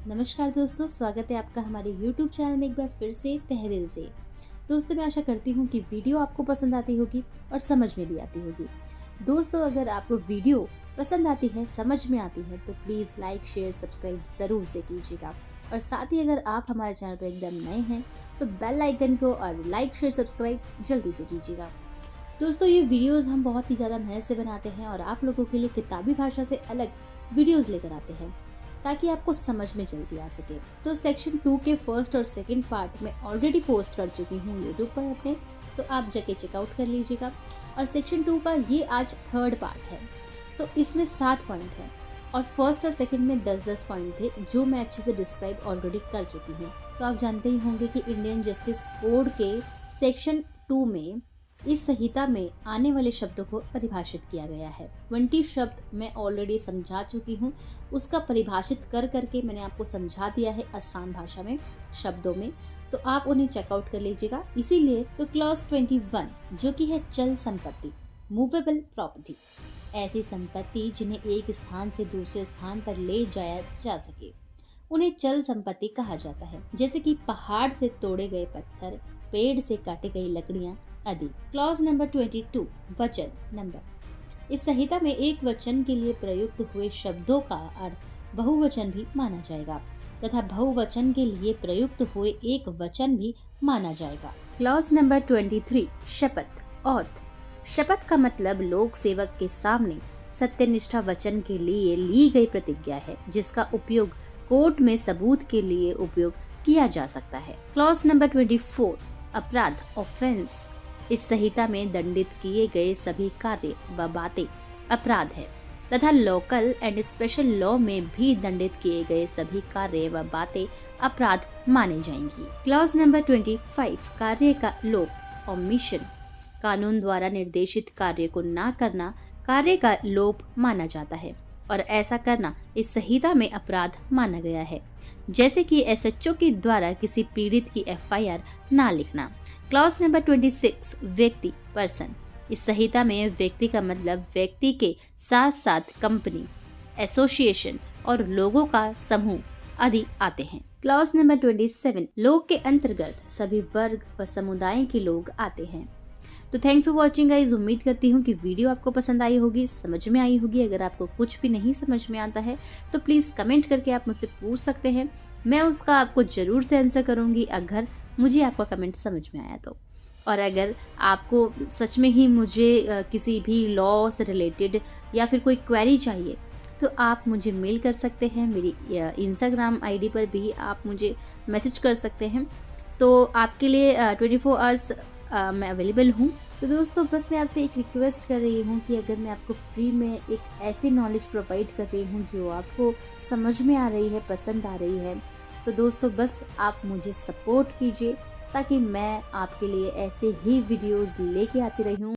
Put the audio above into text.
नमस्कार दोस्तों, स्वागत है आपका हमारे YouTube चैनल में एक बार फिर से तहे दिल से। दोस्तों, मैं आशा करती हूँ कि वीडियो आपको पसंद आती होगी और समझ में भी आती होगी। दोस्तों, अगर आपको वीडियो पसंद आती है, समझ में आती है तो प्लीज़ लाइक, शेयर, सब्सक्राइब ज़रूर से कीजिएगा। और साथ ही अगर आप हमारे चैनल पर एकदम नए हैं तो बेल आइकन को और लाइक, शेयर, सब्सक्राइब जल्दी से कीजिएगा। दोस्तों, ये वीडियोज़ हम बहुत ही ज़्यादा मेहनत से बनाते हैं और आप लोगों के लिए किताबी भाषा से अलग वीडियोज़ लेकर आते हैं ताकि आपको समझ में जल्दी आ सके। तो सेक्शन 2 के फर्स्ट और सेकंड पार्ट में ऑलरेडी पोस्ट कर चुकी हूँ यूट्यूब पर अपने, तो आप जाके चेकआउट कर लीजिएगा। और सेक्शन 2 का ये आज थर्ड पार्ट है, तो इसमें 7 पॉइंट हैं और फर्स्ट और सेकंड में 10-10 पॉइंट थे जो मैं अच्छे से डिस्क्राइब ऑलरेडी कर चुकी हूँ। तो आप जानते ही होंगे कि इंडियन जस्टिस कोड के सेक्शन 2 में इस संहिता में आने वाले शब्दों को परिभाषित किया गया है। 20 शब्द मैं ऑलरेडी समझा चुकी हूँ, उसका परिभाषित कर करके मैंने आपको समझा दिया है आसान भाषा में, शब्दों में, तो आप उन्हें चेकआउट कर लीजिएगा। इसीलिए तो क्लॉज 21 जो कि है चल संपत्ति, मूवेबल प्रॉपर्टी, ऐसी संपत्ति जिन्हें एक स्थान से दूसरे स्थान पर ले जाया जा सके, उन्हें चल संपत्ति कहा जाता है। जैसे कि पहाड़ से तोड़े गए पत्थर, पेड़ से काटी गई लकड़ियां आदि। क्लॉज नंबर 22 वचन नंबर। इस संहिता में एक वचन के लिए प्रयुक्त हुए शब्दों का अर्थ बहुवचन भी माना जाएगा तथा बहुवचन के लिए प्रयुक्त हुए एक वचन भी माना जाएगा। क्लॉज नंबर 23 शपथ ऑथ। शपथ का मतलब लोक सेवक के सामने सत्यनिष्ठा वचन के लिए ली गई प्रतिज्ञा है जिसका उपयोग कोर्ट में सबूत के लिए उपयोग किया जा सकता है। क्लॉज नंबर 24 अपराध ऑफेंस। इस संहिता में दंडित किए गए सभी कार्य व बातें अपराध है तथा लोकल एंड स्पेशल लॉ में भी दंडित किए गए सभी कार्य व बातें अपराध माने जाएंगी। क्लॉज नंबर 25 कार्य का लोप ओमिशन। कानून द्वारा निर्देशित कार्य को ना करना कार्य का लोप माना जाता है और ऐसा करना इस संहिता में अपराध माना गया है, जैसे कि एसएचओ के द्वारा किसी पीड़ित की एफआईआर ना लिखना। क्लॉज नंबर 26 व्यक्ति पर्सन। इस संहिता में व्यक्ति का मतलब व्यक्ति के साथ साथ कंपनी, एसोसिएशन और लोगों का समूह आदि आते हैं। क्लॉज नंबर 27 लोग के अंतर्गत सभी वर्ग व समुदाय के लोग आते हैं। तो थैंक्स फॉर वॉचिंग गाइज। उम्मीद करती हूँ कि वीडियो आपको पसंद आई होगी, समझ में आई होगी। अगर आपको कुछ भी नहीं समझ में आता है तो प्लीज़ कमेंट करके आप मुझसे पूछ सकते हैं, मैं उसका आपको ज़रूर से आंसर करूँगी अगर मुझे आपका कमेंट समझ में आया तो। और अगर आपको सच में ही मुझे किसी भी लॉ से रिलेटेड या फिर कोई क्वेरी चाहिए तो आप मुझे मेल कर सकते हैं। मेरी इंस्टाग्राम आईडी पर भी आप मुझे मैसेज कर सकते हैं। तो आपके लिए 24 आवर्स मैं अवेलेबल हूँ। तो दोस्तों, बस मैं आपसे एक रिक्वेस्ट कर रही हूँ कि अगर मैं आपको फ्री में एक ऐसी नॉलेज प्रोवाइड कर रही हूँ जो आपको समझ में आ रही है, पसंद आ रही है, तो दोस्तों बस आप मुझे सपोर्ट कीजिए ताकि मैं आपके लिए ऐसे ही वीडियोस लेके आती रही हूँ।